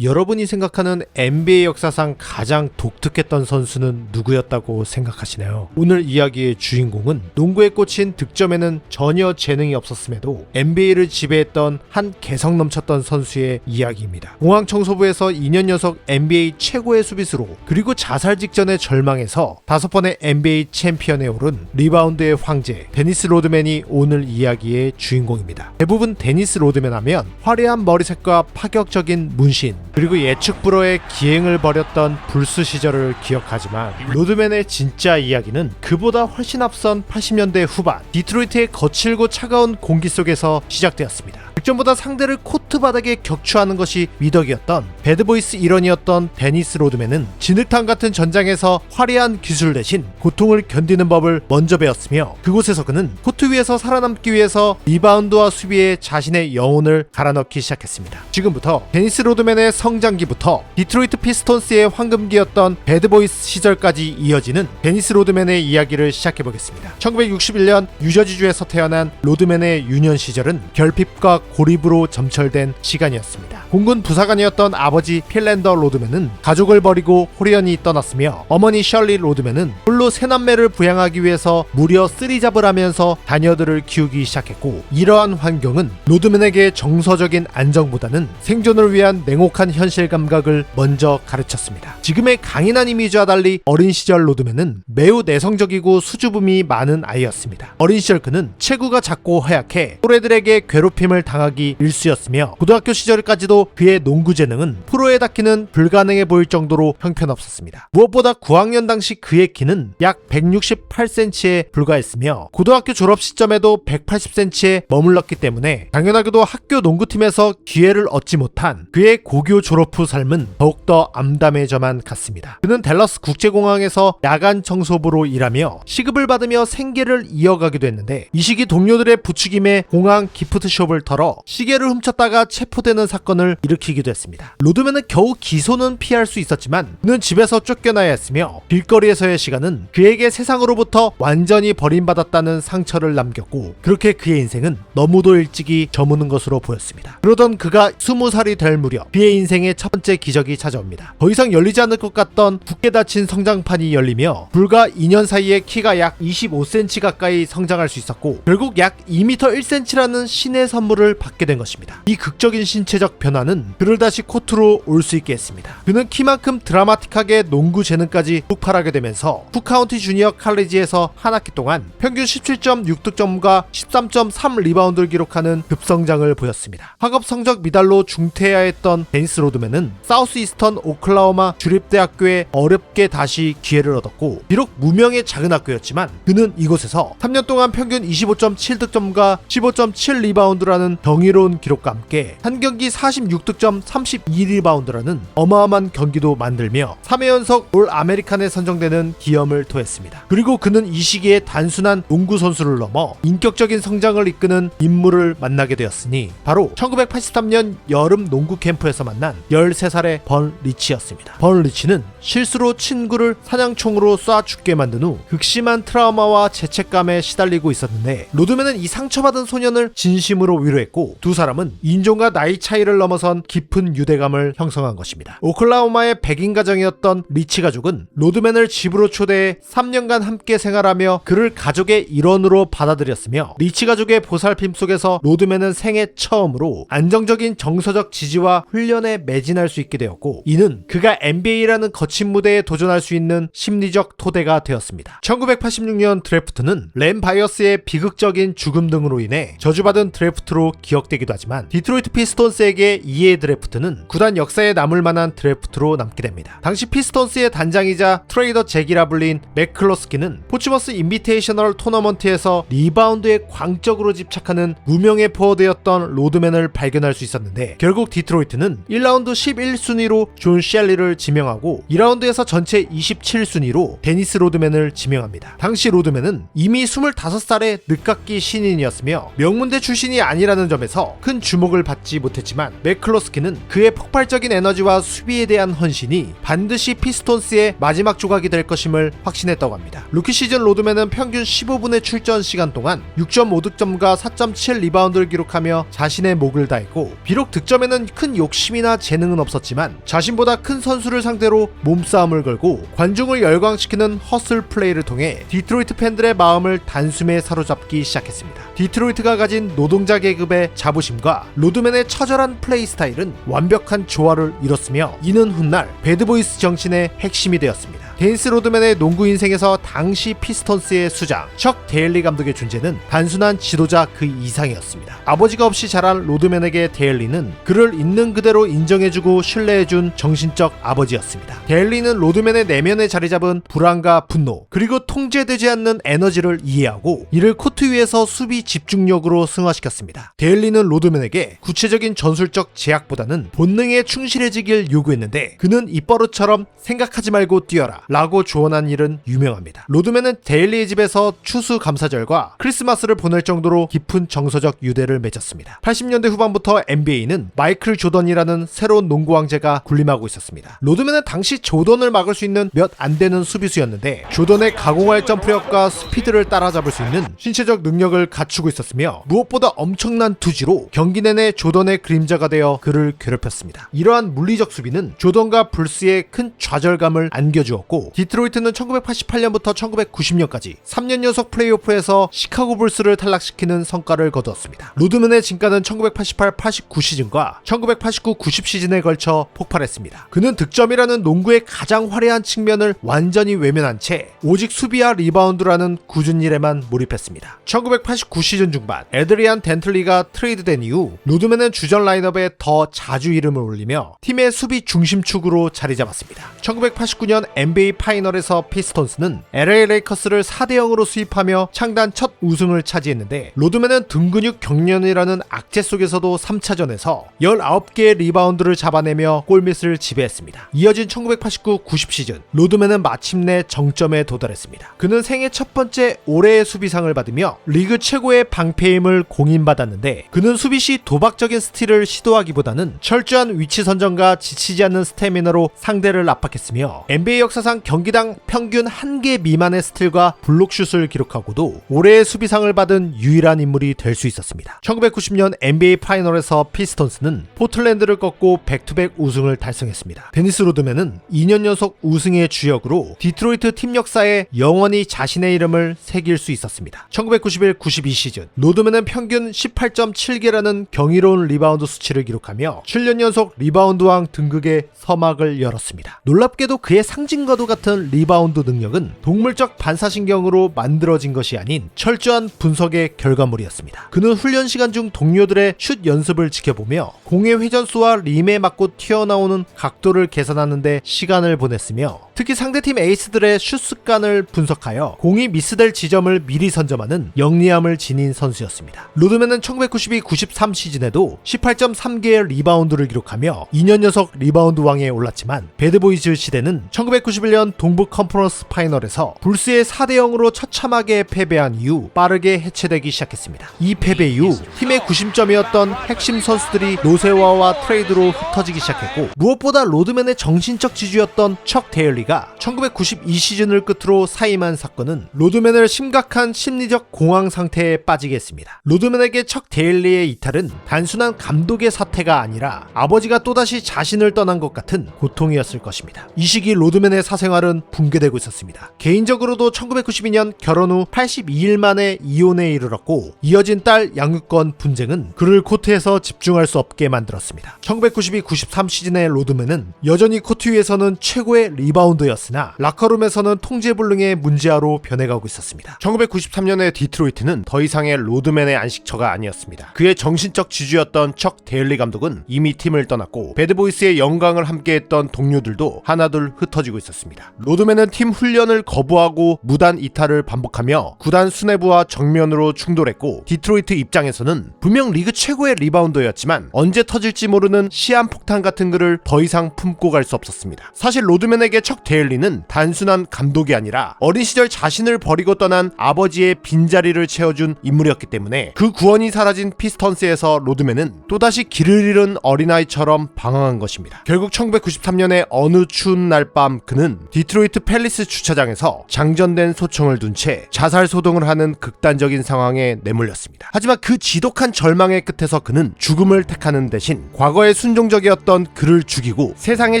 여러분이 생각하는 NBA 역사상 가장 독특했던 선수는 누구였다고 생각하시나요? 오늘 이야기의 주인공은 농구에 꽂힌 득점에는 전혀 재능이 없었음에도 NBA를 지배했던 한 개성 넘쳤던 선수의 이야기입니다. 공항 청소부에서 2년 연속 NBA 최고의 수비수로, 그리고 자살 직전의 절망에서 5번의 NBA 챔피언에 오른 리바운드의 황제 데니스 로드맨이 오늘 이야기의 주인공입니다. 대부분 데니스 로드맨 하면 화려한 머리색과 파격적인 문신, 그리고 예측 불허의 기행을 벌였던 불스 시절을 기억하지만 로드맨의 진짜 이야기는 그보다 훨씬 앞선 80년대 후반 디트로이트의 거칠고 차가운 공기 속에서 시작되었습니다. 득점보다 상대를 코트 바닥에 격추하는 것이 미덕이었던 배드보이스 일원이었던 데니스 로드맨은 진흙탕 같은 전장에서 화려한 기술 대신 고통을 견디는 법을 먼저 배웠으며, 그곳에서 그는 코트 위에서 살아남기 위해서 리바운드와 수비에 자신의 영혼을 갈아넣기 시작했습니다. 지금부터 데니스 로드맨의 성장기부터 디트로이트 피스톤스의 황금기였던 배드보이스 시절까지 이어지는 데니스 로드맨의 이야기를 시작해보겠습니다. 1961년 뉴저지주에서 태어난 로드맨의 유년 시절은 결핍과 고립으로 점철된 시간이었습니다. 공군 부사관이었던 아버지 필랜더 로드맨은 가족을 버리고 홀연히 떠났으며, 어머니 셜리 로드맨은 홀로 세 남매를 부양하기 위해서 무려 쓰리잡을 하면서 자녀들을 키우기 시작했고, 이러한 환경은 로드맨에게 정서적인 안정보다는 생존을 위한 냉혹한 현실 감각을 먼저 가르쳤습니다. 지금의 강인한 이미지와 달리 어린 시절 로드맨은 매우 내성적이고 수줍음이 많은 아이였습니다. 어린 시절 그는 체구가 작고 허약해 또래들에게 괴롭힘을 당하기 일쑤였으며, 고등학교 시절까지도 그의 농구 재능은 프로에 닿기는 불가능해 보일 정도로 형편없었습니다. 무엇보다 9학년 당시 그의 키는 약 168cm에 불과했으며, 고등학교 졸업 시점에도 180cm에 머물렀기 때문에 당연하게도 학교 농구팀에서 기회를 얻지 못한 그의 고교 졸업 후 삶은 더욱더 암담해져만 갔습니다. 그는 댈러스 국제공항에서 야간 청소부로 일하며 시급을 받으며 생계를 이어가기도 했는데, 이 시기 동료들의 부추김에 공항 기프트숍을 털어 시계를 훔쳤다가 체포되는 사건을 일으키기도 했습니다. 로드맨은 겨우 기소는 피할 수 있었지만 그는 집에서 쫓겨나야 했으며, 길거리에서의 시간은 그에게 세상으로부터 완전히 버림받았다는 상처를 남겼고, 그렇게 그의 인생은 너무도 일찍이 저무는 것으로 보였습니다. 그러던 그가 20살이 될 무렵 그의 인생의 첫 번째 기적이 찾아옵니다. 더 이상 열리지 않을 것 같던 굳게 닫힌 성장판이 열리며, 불과 2년 사이에 키가 약 25cm 가까이 성장할 수 있었고, 결국 약 2m 1cm라는 신의 선물을 받게 된 것입니다. 이 극적인 신체적 변화는 그를 다시 코트로 올 수 있게 했습니다. 그는 키만큼 드라마틱하게 농구 재능까지 폭발하게 되면서 쿡카운티 주니어 칼리지에서 한 학기 동안 평균 17.6득점과 13.3 리바운드를 기록하는 급성장을 보였습니다. 학업 성적 미달로 중퇴해야 했던 데니스 로드맨은 사우스 이스턴 오클라호마 주립대학교에 어렵게 다시 기회를 얻었고, 비록 무명의 작은 학교였지만 그는 이곳에서 3년 동안 평균 25.7득점과 15.7 리바운드라는 경이로운 기록과 함께 한 경기 46득점 32리바운드라는 어마어마한 경기도 만들며 3회 연속 올 아메리칸에 선정되는 기염을 토했습니다. 그리고 그는 이 시기에 단순한 농구 선수를 넘어 인격적인 성장을 이끄는 인물을 만나게 되었으니 바로 1983년 여름 농구 캠프에서 만난 13살의 번 리치였습니다. 번 리치는 실수로 친구를 사냥총으로 쏴 죽게 만든 후 극심한 트라우마와 죄책감에 시달리고 있었는데, 로드맨은 이 상처받은 소년을 진심으로 위로했고, 두 사람은 인종과 나이 차이를 넘어선 깊은 유대감을 형성한 것입니다. 오클라호마의 백인 가정이었던 리치 가족은 로드맨을 집으로 초대해 3년간 함께 생활하며 그를 가족의 일원으로 받아들였으며, 리치 가족의 보살핌 속에서 로드맨은 생애 처음으로 안정적인 정서적 지지와 훈련에 매진할 수 있게 되었고, 이는 그가 NBA라는 거친 무대에 도전할 수 있는 심리적 토대가 되었습니다. 1986년 드래프트는 램 바이어스의 비극적인 죽음 등으로 인해 저주받은 드래프트로 기억되기도 하지만, 디트로이트 피스톤스에게 2의 드래프트는 구단 역사에 남을 만한 드래프트로 남게 됩니다. 당시 피스톤스의 단장이자 트레이더 잭이라 불린 맥클로스키는 포츠머스 인비테이셔널 토너먼트에서 리바운드에 광적으로 집착하는 무명의 포워드였던 로드맨을 발견할 수 있었는데, 결국 디트로이트는 1라운드 11순위로 존 셸리를 지명하고 2라운드에서 전체 27순위로 데니스 로드맨을 지명합니다. 당시 로드맨은 이미 25살의 늦깎이 신인이었으며 명문대 출신이 아니라는 점에서 큰 주목을 받지 못했지만, 맥클로스키는 그의 폭발적인 에너지와 수비에 대한 헌신이 반드시 피스톤스의 마지막 조각이 될 것임을 확신했다고 합니다. 루키 시즌 로드맨은 평균 15분의 출전 시간 동안 6.5득점과 4.7 리바운드를 기록하며 자신의 목을 다했고, 비록 득점에는 큰 욕심이나 재능은 없었지만 자신보다 큰 선수를 상대로 몸싸움을 걸고 관중을 열광시키는 허슬 플레이를 통해 디트로이트 팬들의 마음을 단숨에 사로잡기 시작했습니다. 디트로이트가 가진 노동자 계급의 자부심과 로드맨의 처절한 플레이 스타일은 완벽한 조화를 이뤘으며 이는 훗날 배드보이스 정신의 핵심이 되었습니다. 데니스 로드맨의 농구 인생에서 당시 피스톤스의 수장 척 데일리 감독의 존재는 단순한 지도자 그 이상이었습니다. 아버지가 없이 자란 로드맨에게 데일리는 그를 있는 그대로 인정해주고 신뢰해준 정신적 아버지였습니다. 데일리는 로드맨의 내면에 자리 잡은 불안과 분노 그리고 통제되지 않는 에너지를 이해하고 이를 코트 위에서 수비 집중력으로 승화시켰습니다. 데일리는 로드맨에게 구체적인 전술적 제약보다는 본능에 충실해지길 요구했는데 그는 입버릇처럼 생각하지 말고 뛰어라 라고 조언한 일은 유명합니다. 로드맨은 데일리의 집에서 추수감사절과 크리스마스를 보낼 정도로 깊은 정서적 유대를 맺었습니다. 80년대 후반부터 NBA는 마이클 조던이라는 새로운 농구 왕제가 군림하고 있었습니다. 로드맨은 당시 조던을 막을 수 있는 몇 안 되는 수비수였는데 조던의 가공할 점프력과 스피드를 따라잡을 수 있는 신체적 능력을 갖추고 있었으며 무엇보다 엄청난 투지로 경기 내내 조던의 그림자가 되어 그를 괴롭혔습니다. 이러한 물리적 수비는 조던과 불스에 큰 좌절감을 안겨주었고 디트로이트는 1988년부터 1990년까지 3년 연속 플레이오프에서 시카고 불스를 탈락시키는 성과를 거두었습니다. 로드맨의 진가는 1988-89 시즌과 1989-90 시즌에 걸쳐 폭발했습니다. 그는 득점이라는 농구의 가장 화려한 측면을 완전히 외면한 채 오직 수비와 리바운드라는 굳은 일에만 몰입했습니다. 1989 시즌 중반 에드리안 덴틀리가 트레이드된 이후 로드맨은 주전 라인업에 더 자주 이름을 올리며 팀의 수비 중심축으로 자리 잡았습니다. 1989년 NBA 파이널에서 피스톤스는 LA 레이커스를 4대0으로 수입하며 창단 첫 우승을 차지했는데 로드맨은 등 근육 경련이라는 악재 속에서도 3차전에서 19개의 리바운드를 잡아내며 골밑을 지배했습니다. 이어진 1989-90 시즌 로드맨은 마침내 정점에 도달했습니다. 그는 생애 첫 번째 올해의 수비상을 받으며 리그 최고의 방패임을 공인받았는데 그는 수비 시 도박적인 스틸을 시도하기보다는 철저한 위치 선정과 지치지 않는 스태미너로 상대를 압박했으며 NBA 역사상 경기당 평균 1개 미만의 스틸과 블록슛을 기록하고도 올해의 수비상을 받은 유일한 인물이 될 수 있었습니다. 1990년 NBA 파이널에서 피스톤스는 포틀랜드를 꺾고 백투백 우승을 달성했습니다. 데니스 로드맨은 2년 연속 우승의 주역으로 디트로이트 팀 역사에 영원히 자신의 이름을 새길 수 있었습니다. 1991-92 시즌 로드맨은 평균 18.7개라는 경이로운 리바운드 수치를 기록하며 7년 연속 리바운드왕 등극의 서막을 열었습니다. 놀랍게도 그의 상징과도 같은 리바운드 능력은 동물적 반사신경으로 만들어진 것이 아닌 철저한 분석의 결과물이었습니다. 그는 훈련 시간 중 동료들의 슛 연습을 지켜보며 공의 회전수와 림에 맞고 튀어나오는 각도를 계산하는 데 시간을 보냈으며 특히 상대팀 에이스들의 슛 습관을 분석하여 공이 미스될 지점을 미리 선점하는 영리함을 지닌 선수였습니다. 로드맨은 1992-93 시즌에도 18.3개의 리바운드를 기록하며 2년 연속 리바운드 왕에 올랐지만 배드보이즈 시대는 1991년 동부 컨퍼런스 파이널에서 불스의 4대0으로 처참하게 패배한 이후 빠르게 해체되기 시작했습니다. 이 패배 이후 팀의 구심점이었던 핵심 선수들이 노세화와 트레이드로 흩어지기 시작했고 무엇보다 로드맨의 정신적 지주였던 척 데일리가 1992 시즌을 끝으로 사임한 사건은 로드맨을 심각한 심리적 공황 상태에 빠지게 했습니다. 로드맨에게 척 데일리의 이탈은 단순한 감독의 사태가 아니라 아버지가 또다시 자신을 떠난 것 같은 고통이었을 것입니다. 이 시기 로드맨의 사생활은 붕괴되고 있었습니다. 개인적으로도 1992년 결혼 후 82일 만에 이혼에 이르렀고 이어진 딸 양육권 분쟁은 그를 코트에서 집중할 수 없게 만들었습니다. 1992-93 시즌의 로드맨은 여전히 코트 위에서는 최고의 리바운더였으나 라커룸에서는 통제불능의 문제아로 변해가고 있었습니다. 1993년의 디트로이트는 더 이상의 로드맨의 안식처가 아니었습니다. 그의 정신적 지주였던 척 데일리 감독은 이미 팀을 떠났고 배드보이스의 영광을 함께했던 동료들도 하나둘 흩어지고 있었습니다. 로드맨은 팀 훈련을 거부하고 무단 이탈을 반복하며 구단 수뇌부와 정면으로 충돌했고 디트로이트 입장에서는 분명 리그 최고의 리바운더였지만 언제 터질지 모르는 시한폭탄 같은 그를 더 이상 품고 갈 수 없었습니다. 사실 로드맨에게 척 데일리는 단순한 감독이 아니라 어린 시절 자신을 버리고 떠난 아버지의 빈자리를 채워준 인물이었기 때문에 그 구원이 사라진 피스턴스에서 로드맨은 또다시 길을 잃은 어린아이처럼 방황한 것입니다. 결국 1993년의 어느 추운 날 밤 그는 로드맨은 디트로이트 팰리스 주차장에서 장전된 소총을 둔 채 자살 소동을 하는 극단적인 상황에 내몰렸습니다. 하지만 그 지독한 절망의 끝에서 그는 죽음을 택하는 대신 과거에 순종적이었던 그를 죽이고 세상의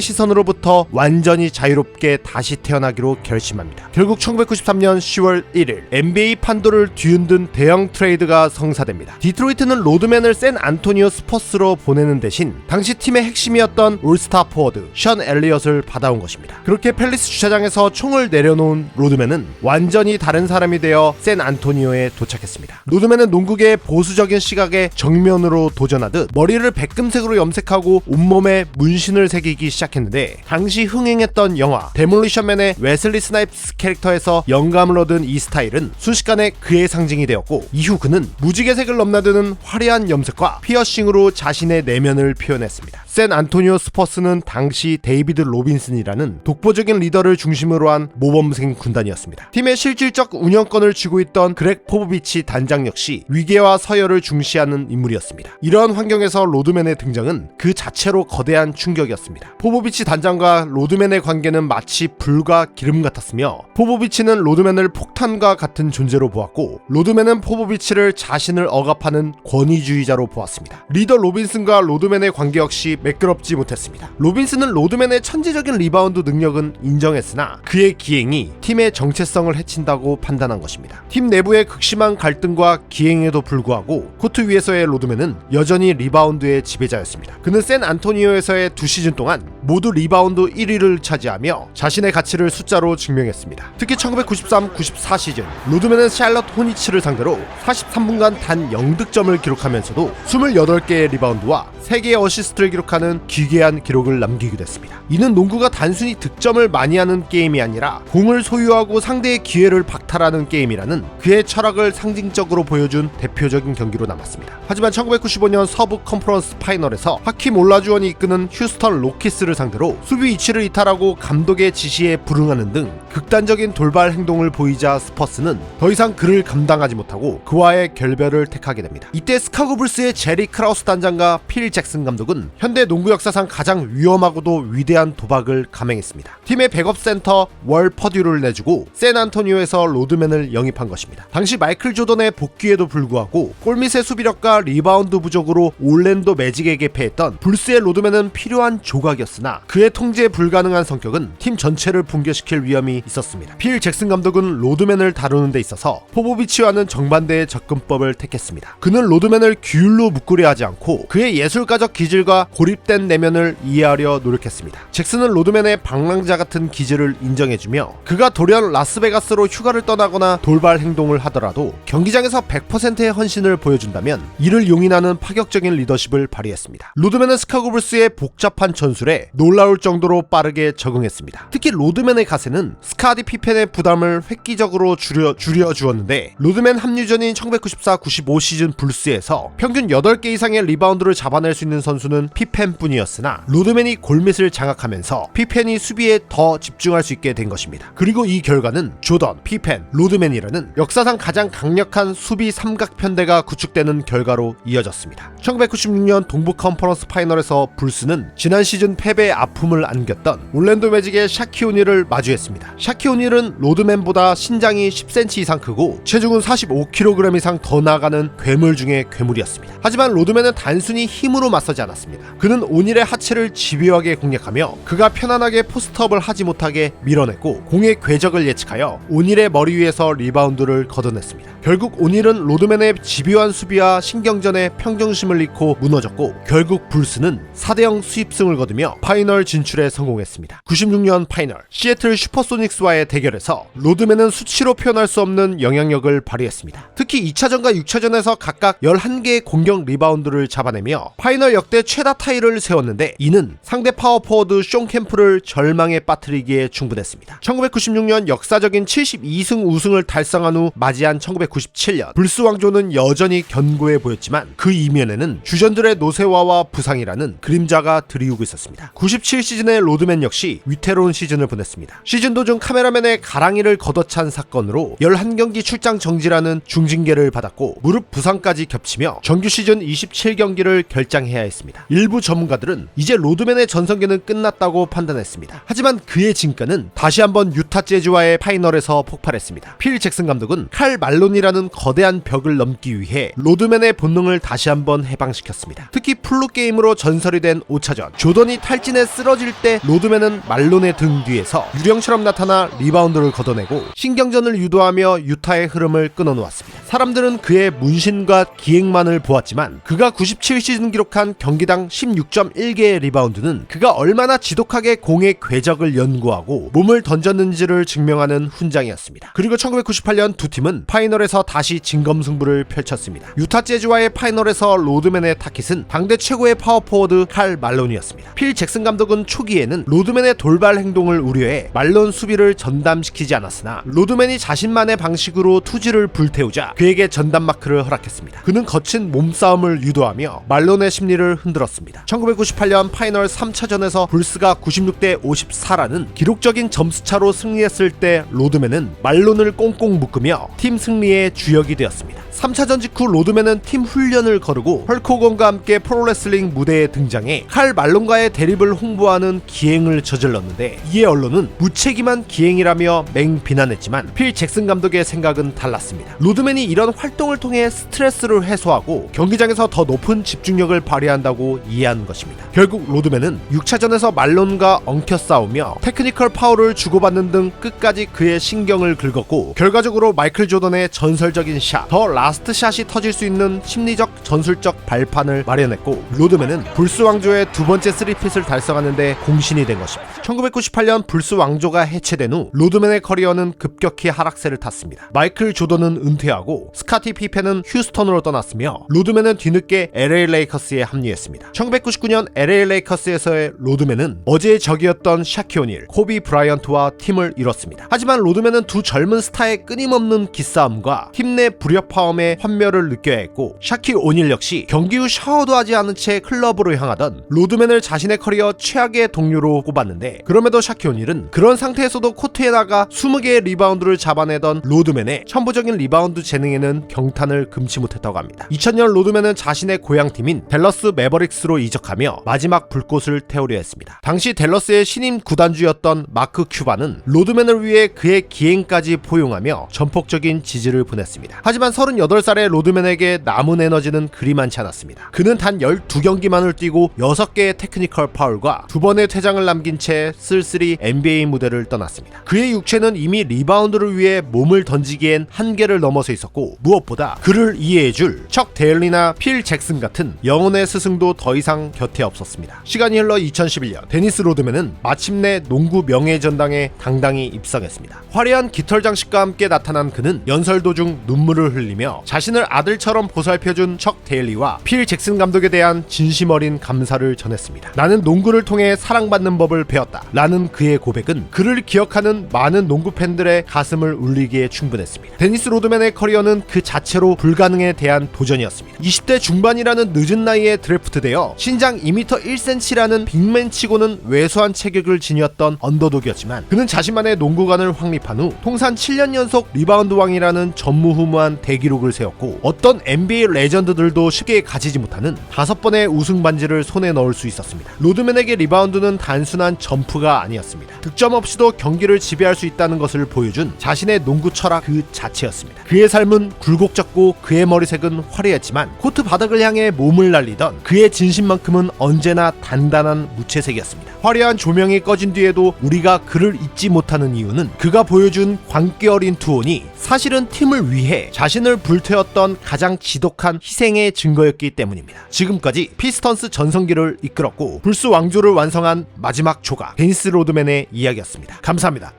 시선으로부터 완전히 자유롭게 다시 태어나기로 결심합니다. 결국 1993년 10월 1일 NBA 판도를 뒤흔든 대형 트레이드가 성사됩니다. 디트로이트는 로드맨을 샌안토니오 스퍼스로 보내는 대신 당시 팀의 핵심이었던 올스타 포워드 션 엘리엇을 받아온 것입니다. 그렇게 팰리스 주차장에서 총을 내려놓은 로드맨은 완전히 다른 사람이 되어 샌안토니오에 도착했습니다. 로드맨은 농구계의 보수적인 시각에 정면으로 도전하듯 머리를 백금색으로 염색하고 온몸에 문신을 새기기 시작했는데 당시 흥행했던 영화 데몰리션맨의 웨슬리 스나이프스 캐릭터에서 영감을 얻은 이 스타일은 순식간에 그의 상징이 되었고 이후 그는 무지개색을 넘나드는 화려한 염색과 피어싱으로 자신의 내면을 표현했습니다. 샌안토니오 스퍼스는 당시 데이비드 로빈슨이라는 독보적인 리더를 중심으로 한 모범생 군단이었습니다. 팀의 실질적 운영권을 쥐고 있던 그렉 포보비치 단장 역시 위계와 서열을 중시하는 인물이었습니다. 이러한 환경에서 로드맨의 등장은 그 자체로 거대한 충격이었습니다. 포보비치 단장과 로드맨의 관계는 마치 불과 기름 같았으며 포보비치는 로드맨을 폭탄과 같은 존재로 보았고 로드맨은 포보비치를 자신을 억압하는 권위주의자로 보았습니다. 리더 로빈슨과 로드맨의 관계 역시 매끄럽지 못했습니다. 로빈슨은 로드맨의 천재적인 리바운드 능력은 인정했으나 그의 기행이 팀의 정체성을 해친다고 판단한 것입니다. 팀 내부의 극심한 갈등과 기행에도 불구하고 코트 위에서의 로드맨은 여전히 리바운드의 지배자였습니다. 그는 샌안토니오에서의 2시즌 동안 모두 리바운드 1위를 차지하며 자신의 가치를 숫자로 증명했습니다. 특히 1993-94 시즌 로드맨은 샬럿 호니츠를 상대로 43분간 단 0득점을 기록하면서도 28개의 리바운드와 3개의 어시스트를 기록하는 기괴한 기록을 남기기도 했습니다. 이는 농구가 단순히 득점을 많이 하는 게임이 아니라 공을 소유하고 상대의 기회를 박탈하는 게임이라는 그의 철학을 상징적으로 보여준 대표적인 경기로 남았습니다. 하지만 1995년 서부 컨퍼런스 파이널에서 하킴 올라주원이 이끄는 휴스턴 로키스를 상대로 수비 위치를 이탈하고 감독의 지시에 불응하는 등 극단적인 돌발 행동을 보이자 스퍼스는 더 이상 그를 감당하지 못하고 그와의 결별을 택하게 됩니다. 이때 시카고 불스의 제리 크라우스 단장과 필 잭슨 감독은 현대 농구 역사상 가장 위험하고도 위대한 도박을 감행했습니다. 팀의 백업 센터 월 퍼듀를 내주고 샌안토니오에서 로드맨을 영입한 것입니다. 당시 마이클 조던의 복귀에도 불구하고 골밑의 수비력과 리바운드 부족으로 올랜도 매직에게 패했던 불스의 로드맨은 필요한 조각이었으나 그의 통제 불가능한 성격은 팀 전체를 붕괴시킬 위험이 있었습니다. 필 잭슨 감독은 로드맨을 다루는 데 있어서 포보비치와는 정반대의 접근법을 택했습니다. 그는 로드맨을 규율로 묶으려 하지 않고 그의 예술가적 기질과 고립된 내면을 이해하려 노력했습니다. 잭슨은 로드맨의 방랑자 같은 기질을 인정해주며 그가 돌연 라스베가스로 휴가를 떠나거나 돌발 행동을 하더라도 경기장에서 100%의 헌신을 보여준다면 이를 용인하는 파격적인 리더십을 발휘했습니다. 로드맨은 시카고 불스의 복잡한 전술에 놀라울 정도로 빠르게 적응했습니다. 특히 로드맨의 가세는 스카디 피펜의 부담을 획기적으로 줄여주었는데 로드맨 합류 전인 1994-95 시즌 불스에서 평균 8개 이상의 리바운드를 잡아낼 수 있는 선수는 피펜뿐이었으나 로드맨이 골밑을 장악하면서 피펜이 수비에 더 집중할 수 있게 된 것입니다. 그리고 이 결과는 조던, 피펜, 로드맨이라는 역사상 가장 강력한 수비 삼각편대가 구축되는 결과로 이어졌습니다. 1996년 동부 컨퍼런스 파이널에서 불스는 지난 시즌 패배의 아픔을 안겼던 올랜도 매직의 샤키 오닐을 마주했습니다. 샤키 오닐은 로드맨보다 신장이 10cm 이상 크고 체중은 45kg 이상 더 나가는 괴물 중의 괴물이었습니다. 하지만 로드맨은 단순히 힘으로 맞서지 않았습니다. 그는 오닐의 하체를 집요하게 공략하며 그가 편안하게 포스트업을 하지 못하게 밀어냈고 공의 궤적을 예측하여 오닐의 머리 위에서 리바운드를 걷어냈습니다. 결국 오닐은 로드맨의 집요한 수비와 신경전에 평정심을 잃고 무너졌고 결국 불스는 4대0 수입승을 거두며 파이널 진출에 성공했습니다. 96년 파이널 시애틀 슈퍼소닉스와의 대결에서 로드맨은 수치로 표현할 수 없는 영향력을 발휘했습니다. 특히 2차전과 6차전에서 각각 11개의 공격 리바운드를 잡아내며 파이널 역대 최다 타이를 세웠는데 이는 상대 파워포워드 숀 캠프를 절망에 빠뜨리기에 충분했습니다. 1996년 역사적인 72승 우승을 달성한 후 맞이한 1997년 불스 왕조는 여전히 견고해 보였지만 그 이면에는 주전들의 노쇠화와 부상이라는 그림자가 드리우고 있었습니다. 97 시즌의 로드맨 역시 위태로운 시즌을 보냈습니다. 시즌 도중 카메라맨의 가랑이를 걷어찬 사건으로 11경기 출장 정지라는 중징계를 받았고 무릎 부상까지 겹치며 정규 시즌 27경기를 결장 입장해야 했습니다. 일부 전문가들은 이제 로드맨의 전성기는 끝났다고 판단했습니다. 하지만 그의 진가는 다시 한번 유타 재즈와의 파이널에서 폭발했습니다. 필 잭슨 감독은 칼 말론이라는 거대한 벽을 넘기 위해 로드맨의 본능을 다시 한번 해방시켰습니다. 특히 플루 게임으로 전설이 된 5차전, 조던이 탈진에 쓰러질 때 로드맨은 말론의 등 뒤에서 유령처럼 나타나 리바운드를 걷어내고 신경전을 유도하며 유타의 흐름을 끊어놓았습니다. 사람들은 그의 문신과 기획만을 보았지만 그가 97시즌 기록한 경기당 16.1개의 리바운드는 그가 얼마나 지독하게 공의 궤적을 연구하고 몸을 던졌는지를 증명하는 훈장이었습니다. 그리고 1998년 두 팀은 파이널에서 다시 진검승부를 펼쳤습니다. 유타 재즈와의 파이널에서 로드맨의 타깃은 당대 최고의 파워포워드 칼 말론이었습니다. 필 잭슨 감독은 초기에는 로드맨의 돌발 행동을 우려해 말론 수비를 전담시키지 않았으나 로드맨이 자신만의 방식으로 투지를 불태우자 그에게 전담 마크를 허락했습니다. 그는 거친 몸싸움을 유도하며 말론의 심리를 흔들었습니다. 1998년 파이널 3차전에서 불스가 96대 54라는 기록적인 점수차로 승리했을 때 로드맨은 말론을 꽁꽁 묶으며 팀 승리의 주역이 되었습니다. 3차전 직후 로드맨은 팀 훈련을 거르고 헐크 호건과 함께 프로레슬링 무대에 등장해 칼 말론과의 대립을 홍보하는 기행을 저질렀는데 이에 언론은 무책임한 기행이라며 맹비난했지만 필 잭슨 감독의 생각은 달랐습니다. 로드맨이 이런 활동을 통해 스트레스를 해소하고 경기장에서 더 높은 집중력을 발휘한다고 이해한 것입니다. 결국 로드맨은 6차전에서 말론과 엉켜 싸우며 테크니컬 파울을 주고받는 등 끝까지 그의 신경을 긁었고 결과적으로 마이클 조던의 전설적인 샷, 더 라스트 샷이 터질 수 있는 심리적 전술적 발판을 마련했고 로드맨은 불스 왕조의 두 번째 3핏을 달성하는데 공신이 된 것입니다. 1998년 불스 왕조가 해체된 후 로드맨의 커리어는 급격히 하락세를 탔습니다. 마이클 조던은 은퇴하고 스카티 피펜은 휴스턴으로 떠났으며 로드맨은 뒤늦게 LA 레이커스에 합류했습니다. 1999년 LA 레이커스에서의 로드맨은 어제의 적이었던 샤키 오닐, 코비 브라이언트와 팀을 이뤘습니다. 하지만 로드맨은 두 젊은 스타의 끊임없는 기싸움과 팀 내 불협화음의 환멸을 느껴야 했고 샤키 오닐 역시 경기 후 샤워도 하지 않은 채 클럽으로 향하던 로드맨을 자신의 커리어 최악의 동료로 꼽았는데 그럼에도 샤키 오닐은 그런 상태에서도 코트에 나가 20개의 리바운드를 잡아내던 로드맨의 천부적인 리바운드 재능에는 경탄을 금치 못했다고 합니다. 2000년 로드맨은 자신의 고향팀인 댈러스 매버릭스로 이적하며 마지막 불꽃을 태우려 했습니다. 당시 댈러스의 신임 구단주였던 마크 큐바는 로드맨을 위해 그의 기행까지 포용하며 전폭적인 지지를 보냈습니다. 하지만 38살의 로드맨에게 남은 에너지는 그리 많지 않았습니다. 그는 단 12경기만을 뛰고 6개의 테크니컬 파울과 2번의 퇴장을 남긴 채 쓸쓸히 NBA 무대를 떠났습니다. 그의 육체는 이미 리바운드를 위해 몸을 던지기엔 한계를 넘어서 있었고 무엇보다 그를 이해해줄 척 데일리나 필 잭슨 같은 영혼의 스승도 더 이상 곁에 없었습니다. 시간이 흘러 2011년 데니스 로드맨은 마침내 농구 명예전당에 당당히 입성했습니다. 화려한 깃털 장식과 함께 나타난 그는 연설 도중 눈물을 흘리며 자신을 아들처럼 보살펴준 척 데일리와 필 잭슨 감독에 대한 진심 어린 감사를 전했습니다. 나는 농구를 통해 사랑받는 법을 배웠다 라는 그의 고백은 그를 기억하는 많은 농구 팬들의 가슴을 울리기에 충분했습니다. 데니스 로드맨의 커리어는 그 자체로 불가능에 대한 도전이었습니다. 20대 중반이라는 늦은 나이에 드래프트되어 신장 2m 1cm라는 빅맨치고는 왜소한 체격을 지녔던 언더독이었지만 그는 자신만의 농구관을 확립한 후 통산 7년 연속 리바운드 왕이라는 전무후무한 대기록을 세웠고 어떤 NBA 레전드들도 쉽게 가지지 못하는 5번의 우승 반지를 손에 넣을 수 있었습니다. 로드맨에게 리바운드는 단순한 점프가 아니었습니다. 득점 없이도 경기를 지배할 수 있다는 것을 보여준 자신의 농구 철학 그 자체였습니다. 그의 삶은 굴곡졌고 그의 머리색은 화려했지만 코트 바닥을 향해 몸을 날리던 그의 진심만큼은 언제나 단단한 무채색이었습니다. 화려한 조명이 꺼진 뒤에도 우리가 그를 잊지 못하는 이유는 그가 보여준 광기 어린 투혼이 사실은 팀을 위해 자신을 불태웠던 가장 지독한 희생의 증거였기 때문입니다. 지금까지 피스턴스 전성기를 이끌었고 불스 왕조를 완성한 마지막 조각 데니스 로드맨의 이야기였습니다. 감사합니다.